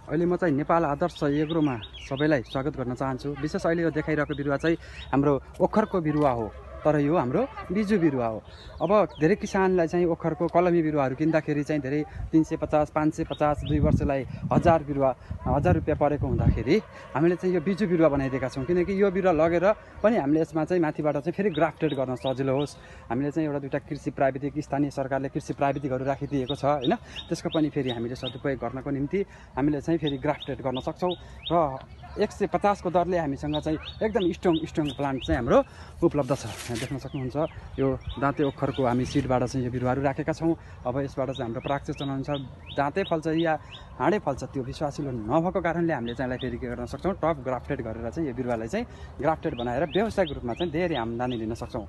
अहिले म चाहिँ नेपाल आदर्श एग्रोमा सबैलाई स्वागत गर्न चाहन्छु। विशेष अहिले यो देखाइरहेको बिरुवा चाहिँ हाम्रो ओखरको बिरुवा हो, तर यो हाम्रो बिजु बिरुवा हो। अब धेरै किसानलाई चाहिँ ओखरको कलमी बिरुवाहरू किन्दाखेरि चाहिँ धेरै 350, 550, 2 वर्षलाई 1000 बिरुवा 1000 रुपियाँ परेको हुँदाखेरि हामीले चाहिँ यो बिजु बिरुवा बनाइदिएका छौँ। किनकि यो बिरुवा लगेर पनि हामीले यसमा चाहिँ माथिबाट चाहिँ फेरि ग्राफ्टेड गर्न सजिलो होस्। हामीले चाहिँ एउटा दुईवटा कृषि प्राविधिक स्थानीय सरकारले कृषि प्राविधिकहरू राखिदिएको छ हैन, त्यसको पनि फेरि हामीले सदुपयोग गर्नको निम्ति हामीले चाहिँ फेरि ग्राफ्टेड गर्न सक्छौँ। र 150 को दरले हामीसँग चाहिँ एकदम स्ट्रङ प्लान्ट चाहिँ हाम्रो उपलब्ध छ। यहाँ देख्न सक्नुहुन्छ यो दाँते ओखरको हामी सिडबाट चाहिँ यो बिरुवाहरू राखेका छौँ। अब यसबाट चाहिँ हाम्रो प्राक्चेसन अनुसार दाँते फल्छ या हाँडे फल्छ त्यो विश्वासिलो नभएको कारणले हामीले चाहिँ यसलाई फेरि के गर्न सक्छौँ, टप ग्राफ्टेड गरेर चाहिँ यो बिरुवालाई चाहिँ ग्राफ्टेड बनाएर व्यावसायिक रूपमा चाहिँ धेरै आम्दानी लिन सक्छौँ।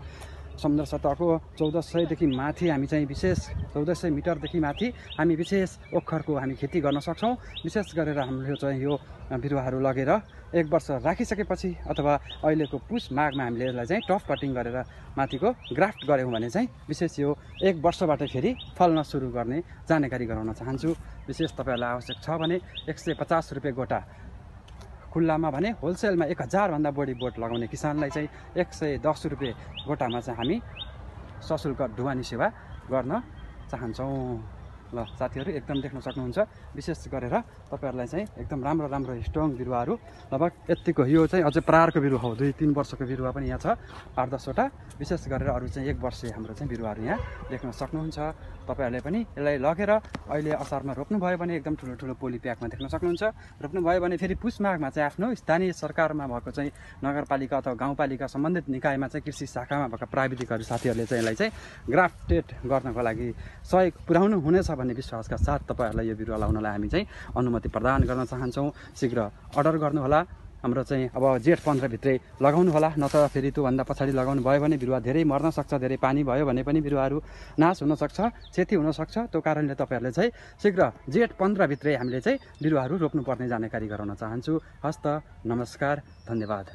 समुद्र सतहको 1400 देखि माथि हामी चाहिँ विशेष 1400 मिटरदेखि माथि हामी विशेष ओखरको हामी खेती गर्न सक्छौँ। विशेष गरेर हाम्रो चाहिँ यो बिरुवाहरू लगेर 1 वर्ष राखिसकेपछि अथवा अहिलेको पुस माघमा हामीले यसलाई चाहिँ टफ कटिङ गरेर माथिको ग्राफ्ट गऱ्यौँ भने चाहिँ विशेष यो 1 वर्षबाट फेरि फल्न सुरु गर्ने जानकारी गराउन चाहन्छु। विशेष तपाईँहरूलाई आवश्यक छ भने 150 रुपियाँ गोटा, खुल्लामा भने होलसेलमा 1000 भन्दा बढी बोट लगाउने किसानलाई चाहिँ 110 रुपियाँ गोटामा चाहिँ हामी सशुल्क ढुवानी सेवा गर्न चाहन्छौँ। ल साथीहरू एकदम देख्न सक्नुहुन्छ, विशेष गरेर तपाईँहरूलाई चाहिँ एकदम राम्रो स्ट्रङ बिरुवाहरू लगभग यतिको यो चाहिँ अझै प्रारको बिरुवा हो। 2-3 वर्षको बिरुवा पनि यहाँ छ, 8-10 वटा। विशेष गरेर अरू चाहिँ 1 वर्षे हाम्रो चाहिँ बिरुवाहरू यहाँ देख्न सक्नुहुन्छ। तपाईँहरूले पनि यसलाई लगेर अहिले असारमा रोप्नुभयो भने एकदम ठुलो पोली प्याकमा देख्न सक्नुहुन्छ। रोप्नुभयो भने फेरि पुस माघमा चाहिँ आफ्नो स्थानीय सरकारमा भएको चाहिँ नगरपालिका अथवा गाउँपालिका सम्बन्धित निकायमा चाहिँ कृषि शाखामा भएका प्राविधिकहरू साथीहरूले चाहिँ यसलाई चाहिँ ग्राफ्टेड गर्नको लागि सहयोग पुर्याउनु हुनेछ भन्ने विश्वासका साथ तपाईँहरूलाई यो बिरुवा लाउनलाई हामी चाहिँ अनुमति प्रदान गर्न चाहन्छौँ। शीघ्र अर्डर गर्नुहोला। हाम्रो चाहिँ अब जेठ 15 भित्रै लगाउनु होला, नत्र फेरि त्योभन्दा पछाडि लगाउनु भयो भने बिरुवा धेरै मर्न सक्छ। धेरै पानी भयो भने पनि बिरुवाहरू नाश हुनसक्छ, क्षति हुनसक्छ। त्यो कारणले तपाईँहरूले चाहिँ शीघ्र जेठ 15 भित्रै हामीले चाहिँ बिरुवाहरू रोप्नुपर्ने जानकारी गराउन चाहन्छु। हस्त, नमस्कार, धन्यवाद।